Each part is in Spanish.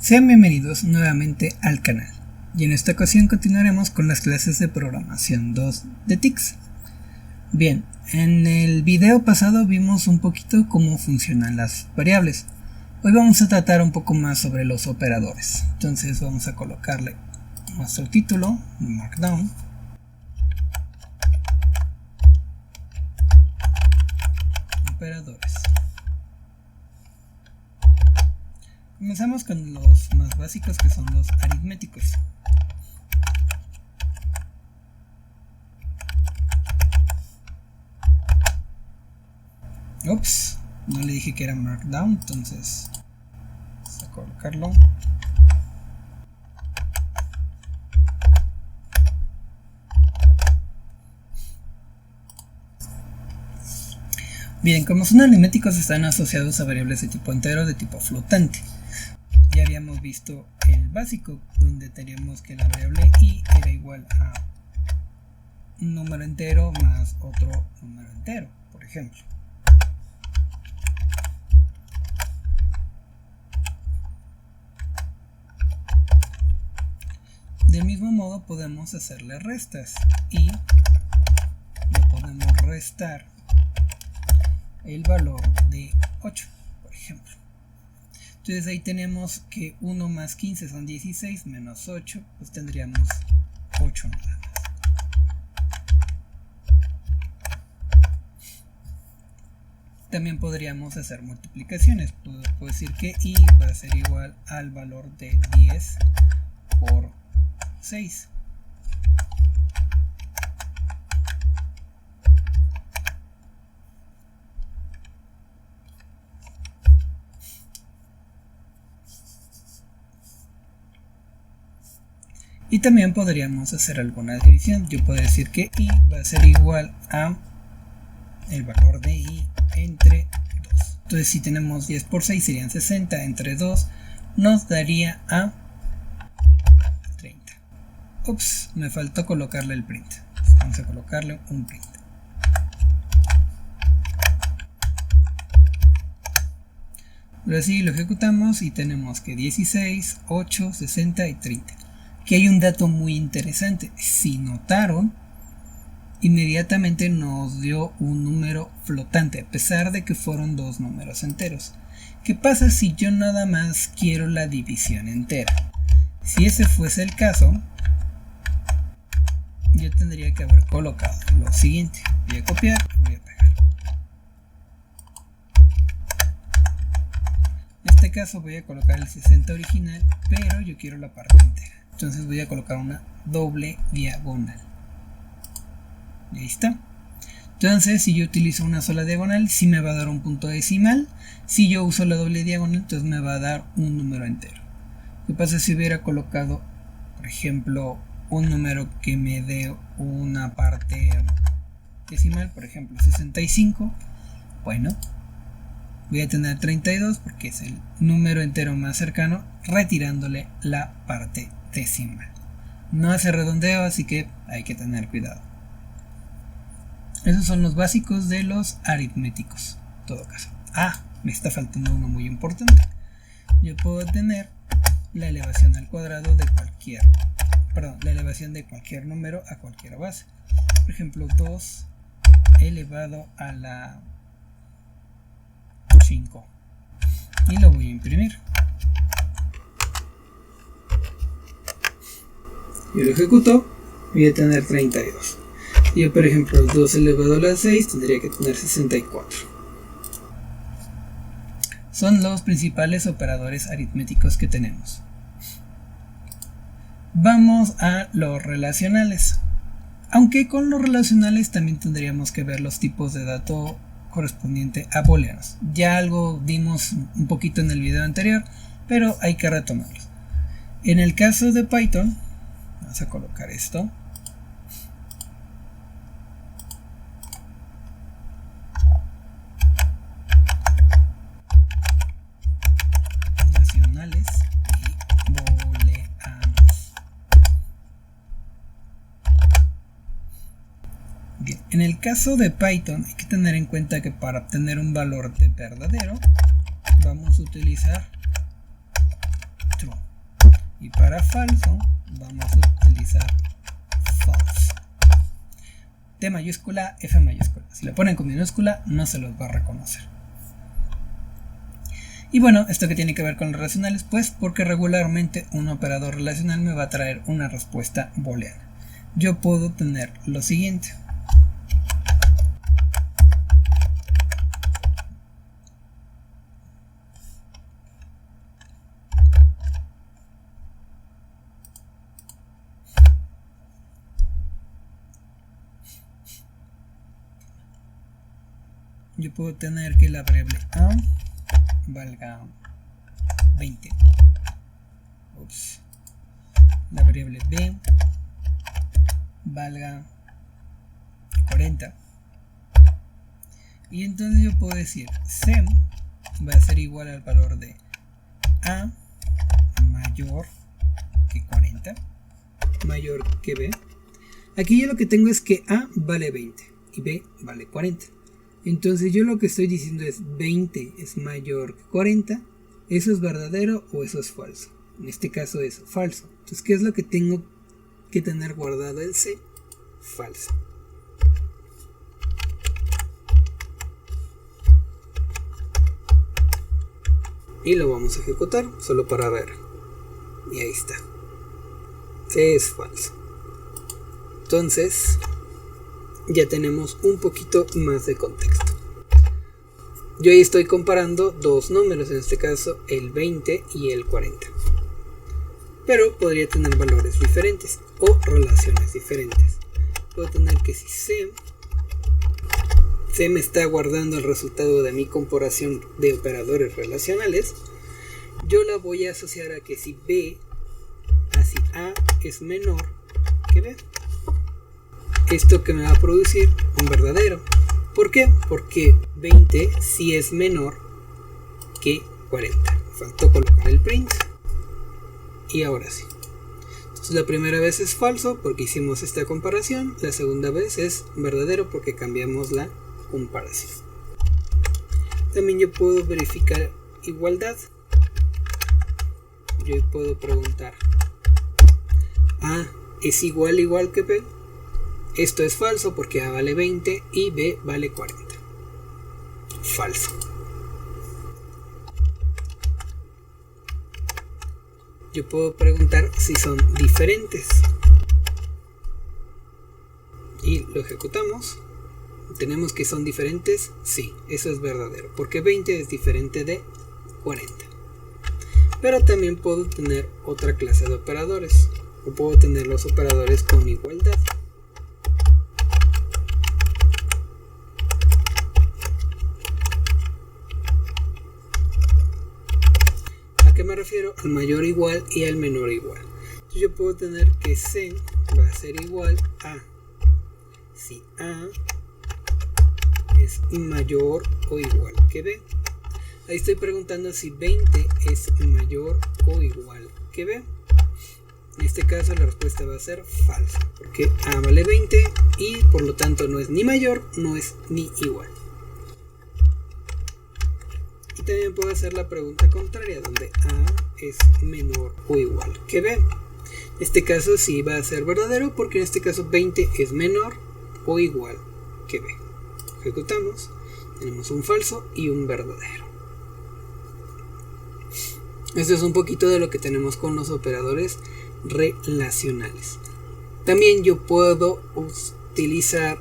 Sean bienvenidos nuevamente al canal, y en esta ocasión continuaremos con las clases de programación 2 de TICS. Bien, en el video pasado vimos un poquito cómo funcionan las variables. Hoy vamos a tratar un poco más sobre los operadores. Entonces vamos a colocarle nuestro título, Markdown. Operadores. Comenzamos con los más básicos, que son los aritméticos. Ups, no le dije que era Markdown, entonces vamos a colocarlo. Bien, como son aritméticos, están asociados a variables de tipo entero, de tipo flotante. Ya habíamos visto el básico, donde teníamos que la variable i era igual a un número entero más otro número entero, por ejemplo. Del mismo modo podemos hacerle restas y le podemos restar el valor de 8, por ejemplo. Entonces ahí tenemos que 1 más 15 son 16, menos 8, pues tendríamos 8 nada más. También podríamos hacer multiplicaciones. Puedo decir que i va a ser igual al valor de 10 por 6. Y también podríamos hacer alguna división. Yo puedo decir que i va a ser igual a el valor de i entre 2. Entonces si tenemos 10 por 6 serían 60, entre 2 nos daría a 30. Ups, me faltó colocarle el print. Vamos a colocarle un print. Ahora sí lo ejecutamos y tenemos que 16, 8, 60 y 30. Aquí hay un dato muy interesante. Si notaron, inmediatamente nos dio un número flotante, a pesar de que fueron dos números enteros. ¿Qué pasa si yo nada más quiero la división entera? Si ese fuese el caso, yo tendría que haber colocado lo siguiente. Voy a copiar, voy a pegar. En este caso voy a colocar el 60 original, pero yo quiero la parte entera. Entonces voy a colocar una doble diagonal. Y ahí está. Entonces si yo utilizo una sola diagonal, sí me va a dar un punto decimal. Si yo uso la doble diagonal, entonces me va a dar un número entero. ¿Qué pasa si hubiera colocado, por ejemplo, un número que me dé una parte decimal, por ejemplo 65? Bueno, voy a tener 32 porque es el número entero más cercano, retirándole la parte decimal. No hace redondeo, así que hay que tener cuidado. Esos son los básicos de los aritméticos, en todo caso. Me está faltando uno muy importante. Yo puedo tener la elevación al cuadrado de cualquier, la elevación de cualquier número a cualquier base. Por ejemplo, 2 elevado a la 5. Y lo voy a imprimir. Yo lo ejecuto, voy a tener 32. Yo, por ejemplo, 2 elevado a la 6 tendría que tener 64. Son los principales operadores aritméticos que tenemos. Vamos a los relacionales. Aunque con los relacionales también tendríamos que ver los tipos de datos correspondiente a booleanos. Ya algo dimos un poquito en el video anterior, pero hay que retomarlos. En el caso de Python, vamos a colocar esto. Nacionales y booleanos. Bien, en el caso de Python hay que tener en cuenta que para obtener un valor de verdadero vamos a utilizar true. y para falso vamos a utilizar false. T mayúscula, F mayúscula. Si lo ponen con minúscula no se los va a reconocer. Y bueno, ¿esto qué tiene que ver con los relacionales? Pues porque regularmente un operador relacional me va a traer una respuesta booleana. Yo puedo tener lo siguiente. Yo puedo tener que la variable A valga 20. Ups. La variable B valga 40. Y entonces yo puedo decir C va a ser igual al valor de A mayor que 40, mayor que B. Aquí yo lo que tengo es que A vale 20 y B vale 40. Entonces yo lo que estoy diciendo es 20 es mayor que 40. ¿Eso es verdadero o eso es falso? En este caso es falso. Entonces, ¿qué es lo que tengo que tener guardado en C? Falso. Y lo vamos a ejecutar solo para ver. Y ahí está. C es falso. Entonces ya tenemos un poquito más de contexto. Yo ahí estoy comparando dos números, en este caso el 20 y el 40. Pero podría tener valores diferentes o relaciones diferentes. Puedo tener que si C me está guardando el resultado de mi comparación de operadores relacionales, yo la voy a asociar a que si A es menor que B. Esto que me va a producir un verdadero. ¿Por qué? Porque 20 sí es menor que 40. Faltó colocar el print. Y ahora sí. Entonces la primera vez es falso porque hicimos esta comparación. La segunda vez es verdadero porque cambiamos la comparación. También yo puedo verificar igualdad. Yo puedo preguntar: A es igual que B. Esto es falso porque A vale 20 y B vale 40. Falso. Yo puedo preguntar si son diferentes. Y lo ejecutamos. Tenemos que son diferentes. Sí, eso es verdadero. Porque 20 es diferente de 40. Pero también puedo tener otra clase de operadores. O puedo tener los operadores con igualdad. ¿A qué me refiero? Al mayor igual y al menor igual. Entonces yo puedo tener que C va a ser igual a si A es mayor o igual que B. Ahí estoy preguntando si 20 es mayor o igual que B. En este caso la respuesta va a ser falsa, porque A vale 20 y por lo tanto no es ni mayor, no es ni igual. Y también puedo hacer la pregunta contraria, donde A es menor o igual que B. En este caso sí va a ser verdadero, porque en este caso 20 es menor o igual que B. Ejecutamos, tenemos un falso y un verdadero. Esto es un poquito de lo que tenemos con los operadores relacionales. También yo puedo utilizar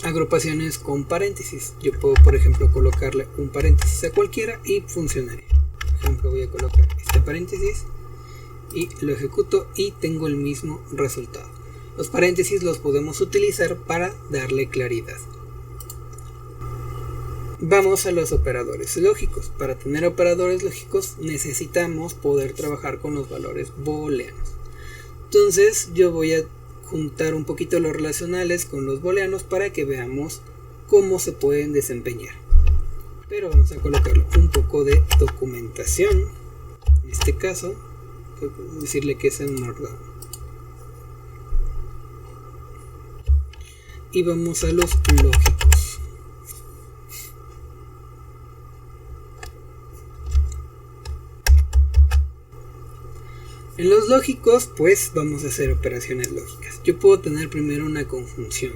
agrupaciones con paréntesis. Yo puedo, por ejemplo, colocarle un paréntesis a cualquiera y funcionaría. Por ejemplo, voy a colocar este paréntesis y lo ejecuto y tengo el mismo resultado. Los paréntesis los podemos utilizar para darle claridad. Vamos a los operadores lógicos. Para tener operadores lógicos necesitamos poder trabajar con los valores booleanos. Entonces yo voy a juntar un poquito los relacionales con los booleanos para que veamos cómo se pueden desempeñar. Pero vamos a colocarle un poco de documentación. En este caso, decirle que es en Markdown. Y vamos a los lógicos. En los lógicos, pues vamos a hacer operaciones lógicas. Yo puedo tener primero una conjunción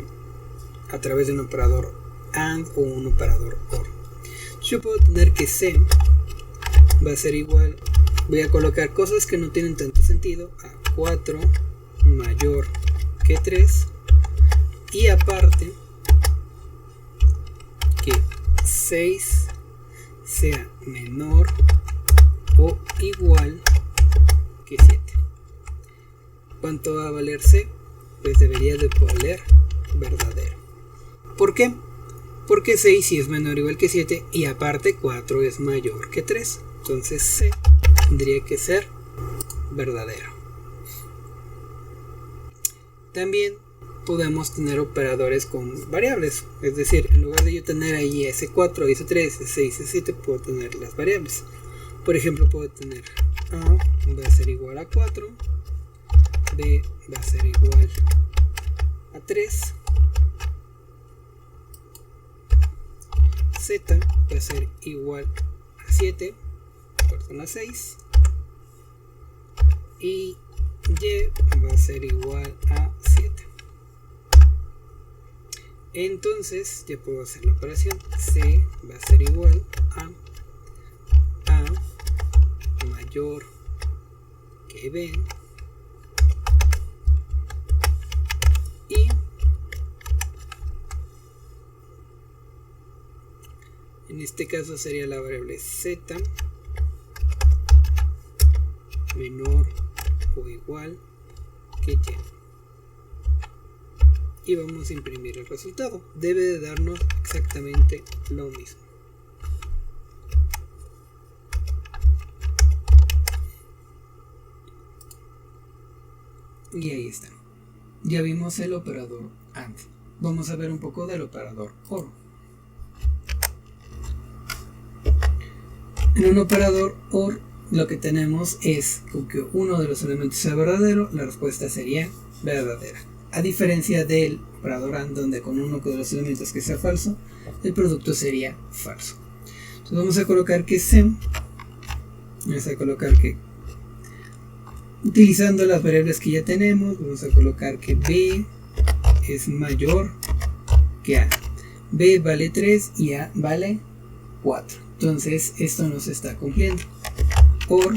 a través de un operador AND o un operador OR. Yo puedo tener que C va a ser igual, voy a colocar cosas que no tienen tanto sentido, a 4 mayor que 3, y aparte que 6 sea menor o igual que 7. ¿Cuánto va a valer C? Pues debería de valer verdadero. ¿Por qué? Porque 6 sí es menor o igual que 7 y aparte 4 es mayor que 3. Entonces C tendría que ser verdadero. También podemos tener operadores con variables, es decir, en lugar de yo tener ahí S4, S3, S6, S7, puedo tener las variables. Por ejemplo, puedo tener A va a ser igual a 4, B va a ser igual a 3, Z va a ser igual a 7, perdón, a 6, y Y va a ser igual a 7. Entonces ya puedo hacer la operación. C va a ser igual a mayor que B, y en este caso sería la variable Z menor o igual que Y. Y vamos a imprimir el resultado. Debe de darnos exactamente lo mismo. Y ahí está. Ya vimos el operador AND. Vamos a ver un poco del operador OR. En un operador OR lo que tenemos es que uno de los elementos sea verdadero, la respuesta sería verdadera. A diferencia del operador AND, donde con uno de los elementos que sea falso, el producto sería falso. Entonces vamos a colocar que C, vamos a colocar que, utilizando las variables que ya tenemos, vamos a colocar que B es mayor que A. B vale 3 y A vale 4. Entonces esto no se está cumpliendo. OR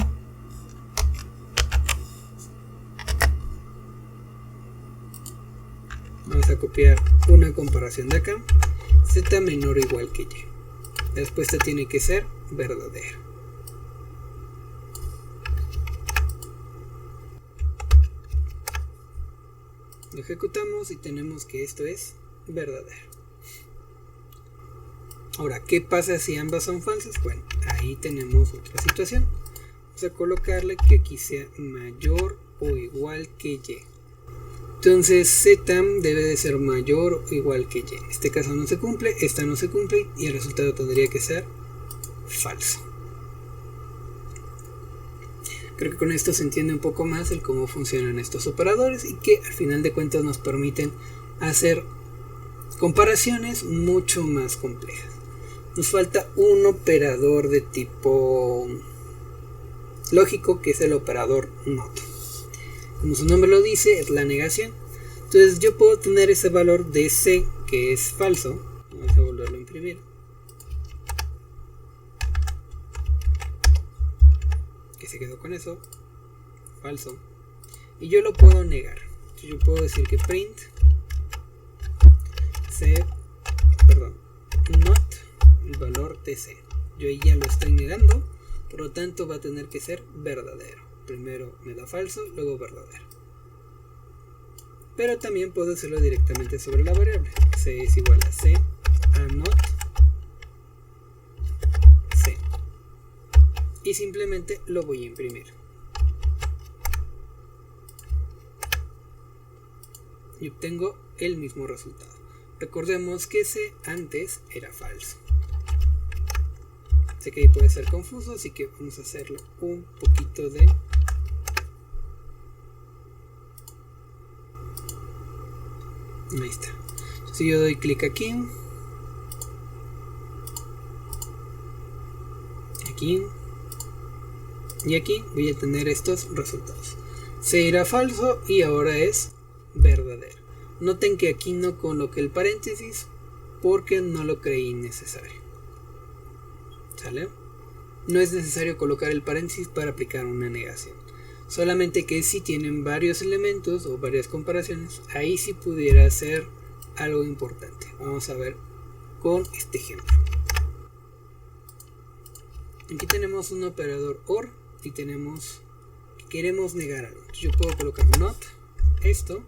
vamos a copiar una comparación de acá. Z menor o igual que Y. La respuesta tiene que ser verdadera. Lo ejecutamos y tenemos que esto es verdadero. Ahora, ¿qué pasa si ambas son falsas? Bueno, ahí tenemos otra situación. Vamos a colocarle que aquí sea mayor o igual que Y. Entonces Z debe de ser mayor o igual que Y. En este caso no se cumple, esta no se cumple y el resultado tendría que ser falso. Creo que con esto se entiende un poco más el cómo funcionan estos operadores y que al final de cuentas nos permiten hacer comparaciones mucho más complejas. Nos falta un operador de tipo lógico, que es el operador NOT. Como su nombre lo dice, es la negación. Entonces yo puedo tener ese valor de C que es falso. Vamos a volverlo a imprimir. Que se quedó con eso. Falso. Y yo lo puedo negar. Entonces yo puedo decir que print C, perdón, not el valor de C. Yo ahí ya lo estoy negando. Por lo tanto va a tener que ser verdadero. Primero me da falso, luego verdadero. Pero también puedo hacerlo directamente sobre la variable. C es igual a C a not C. Y simplemente lo voy a imprimir. Y obtengo el mismo resultado. Recordemos que C antes era falso. Sé que ahí puede ser confuso, así que vamos a hacerlo un poquito de... Ahí está. Si yo doy clic aquí, Y aquí voy a tener estos resultados. Se era falso y ahora es verdadero. Noten que aquí no coloqué el paréntesis porque no lo creí necesario. ¿Sale? No es necesario colocar el paréntesis para aplicar una negación. Solamente que si tienen varios elementos o varias comparaciones, ahí sí pudiera ser algo importante. Vamos a ver con este ejemplo. Aquí tenemos un operador OR y tenemos que queremos negar algo. Entonces yo puedo colocar not, esto,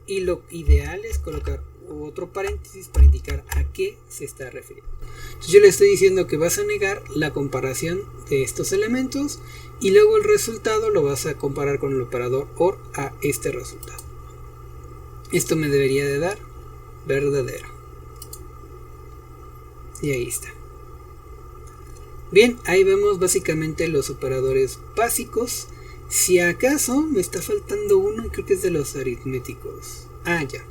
y lo ideal es colocar otro paréntesis para indicar a qué se está refiriendo. Entonces yo le estoy diciendo que vas a negar la comparación de estos elementos y luego el resultado lo vas a comparar con el operador OR a este resultado. Esto me debería de dar verdadero. Y ahí está. Bien, ahí vemos básicamente los operadores básicos. Si acaso me está faltando uno y creo que es de los aritméticos. Ah, ya.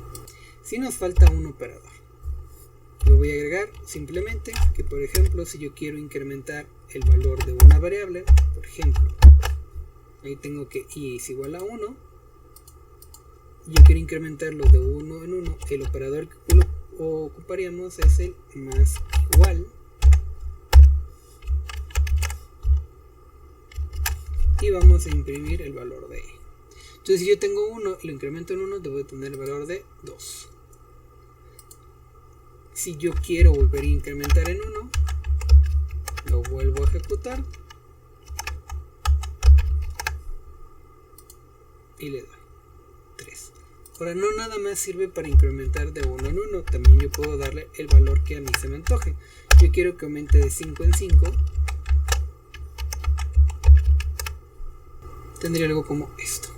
Si nos falta un operador. Lo voy a agregar simplemente que, por ejemplo, si yo quiero incrementar el valor de una variable, por ejemplo, ahí tengo que i es igual a 1. Yo quiero incrementarlo de 1 en 1. El operador que ocuparíamos es el más igual. Y vamos a imprimir el valor de i. Entonces si yo tengo 1 y lo incremento en 1, debo tener el valor de 2. Si yo quiero volver a incrementar en 1, lo vuelvo a ejecutar y le doy 3. Ahora no nada más sirve para incrementar de 1 en 1, también yo puedo darle el valor que a mí se me antoje. Yo quiero que aumente de 5 en 5. Tendría algo como esto.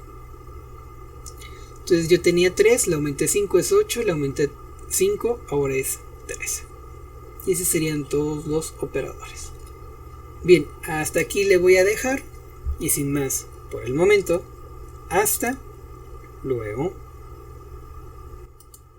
Entonces yo tenía 3, le aumenté 5, es 8, le aumenté 5, ahora es 13. Y esos serían todos los operadores. Bien, hasta aquí le voy a dejar. Y sin más por el momento, hasta luego.